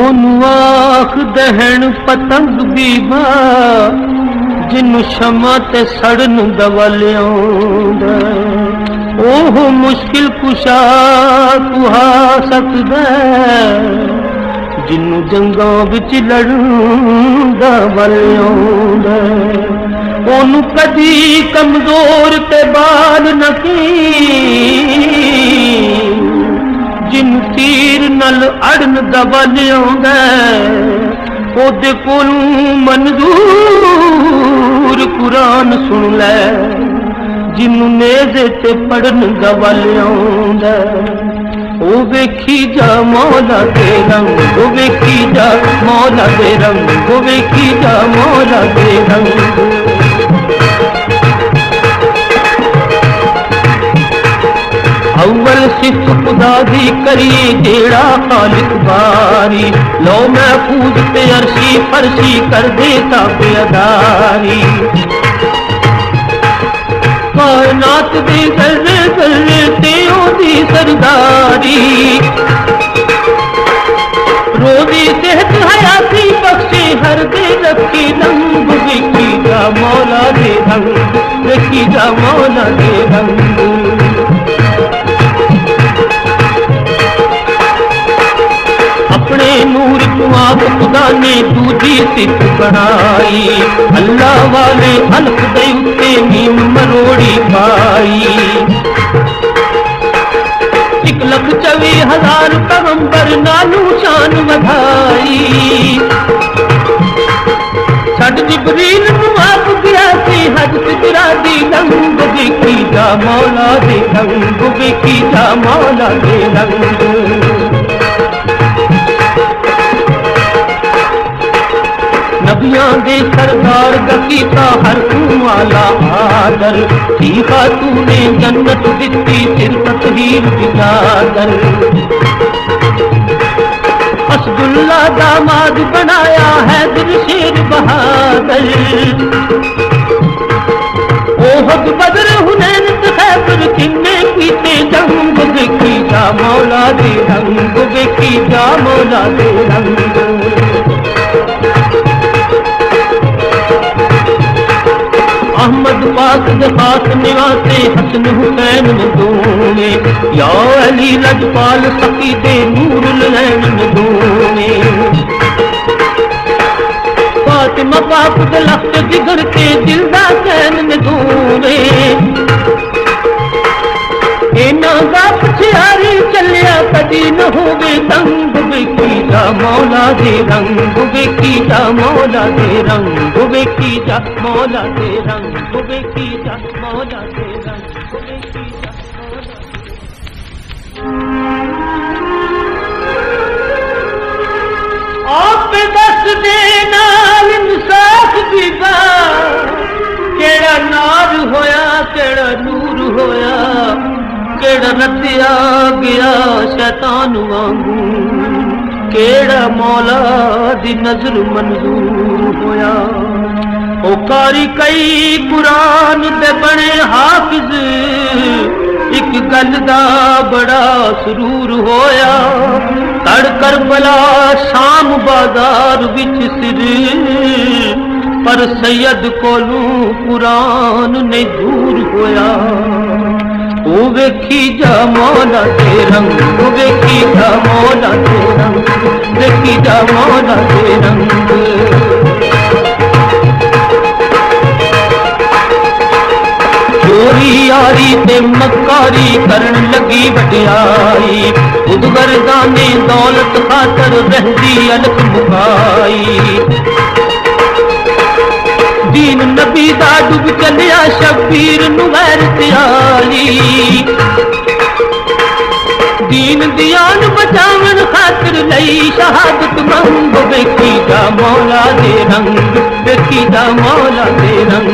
ओनू आख दहन पतंग बीबा जिन्नू शमा ते सड़न दवा लियाउंदा ओह मुश्किल कुशा कुहा सकदा जिन्नू जंगां विच लड़न दवा लियाउंदा ओनू कदी कमजोर ते बाल न जिन तीर नल अड़न दवा लियाउंदा ओदे कोलों मंजूर कुरान सुन लै जिन्नू नेज़े ते पढ़न दवा लियाउंदा ओ वेखी जा मौला दे रंग ओ वेखी जा मौला दे रंग ओ वेखी जा मौला दे रंग अव्वल सिफ्त खुदा दी करिए जेड़ा खालिक बारी लो महफूज ते अरशी फरशी कर दे ताबेदारी कायनात दे जर्रे जर्रे ते ओदी सरदारी रोजी सेहत हयाती बख्शे हर दे रखी रंग देखी जा मौला दे रंग देखी जा मौला दे रंग अपने नूर को आप खुदा ने दूजी सिद्ध बनाई अल्लाह वाले हल्क दे उत्ते नीम मरोड़ी पाई 1,24,000 पैगंबर नानू शान वधाई छड़ जिबरील नू आप गया सी हज सिदरा दी लंग देखी जा मौला दे रंग देखी जा मौला दे रंग नबियां दे सरदार गीता हर वाला आदर सीखा तूने जन्नत दिती सिर तस्वीर बिगादर असदुल्ला दामाद बनाया है दिल शेर बहादुर ओहद बदर हुनैन खैबर किन्ने पीते जंग देखी जा मौला दे रंग देखी जा मौला दे रंग अहमद पाक दे खास निवासे हसन हुसैन ने दोने या अली लजपाल सकी दे नूर लैन ने दोने फातिमा पाक दे लख्त जिगर के दिल दा चैन ने दोने इना दा पछयारी चलिया कदी न होवे तंग बेकी जा मौला दे रंग बेकी जा मौला दे रंग बेकी जा मौला दे रंग बेकी जा मौला दे रंग बेकी जा मौला आप दस दे नाल इंसाफ दीदा केड़ा नार होया केड़ा नूर होया केड़ा रतिया गया शैतान वांगू केड़ा मौला दी नजर मंजूर होया ओ कारी कई कुरान दे बने हाफिज एक गल दा बड़ा सुरूर होया तड़ करबला शाम बाजार विच सिर पर सैयद कोलू कुरान ने दूर होया ओ वेखी जा मौला दे रंग ओ वेखी जा मौला दे रंग वेखी जा मौला दे रंग चोरी यारी ते मक्कारी करन लगी वड्याई खुद गर्दाने दौलत खातर रहदी अलख मुकाई दीन नबी दा डुब चलिया शबीर नु गैरत आली दीन दियान बचावन खातिर लई शहादत मंग बेकी जा मौला दे रंग बेकी जा मौला दे रंग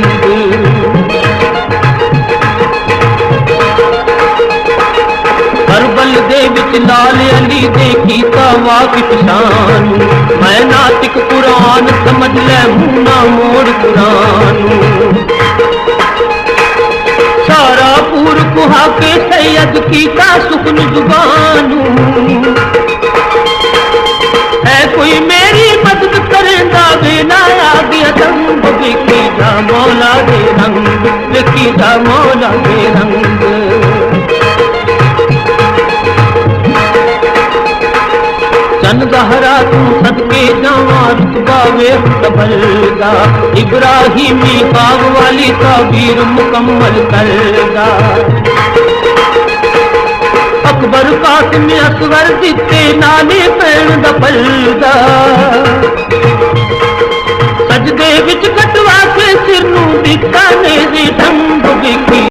करबल दे विच लाल अली दे कीता वाकिफ शान मैं नातिक कुरान समझ ले मुन्ना मोड़ कुरान सारा पूर कुहा के सैयद कीता सुखन जुबानू है कोई मेरी मदद करेंदा वेला आ गया दंग वेखी जा मौला दे रंग वेखी जा मौला दे रंग चन ज़हरा तू सदके जावा रुतबा वेख कबलदा इब्राहिमी बाग वाली ताबीर मुकम्मल करदा अकबर कासिम असगर दिते नाले पैण दा पलदा सजदे विच कटवा के सिर नूं दिता ने दी ढंग वेखी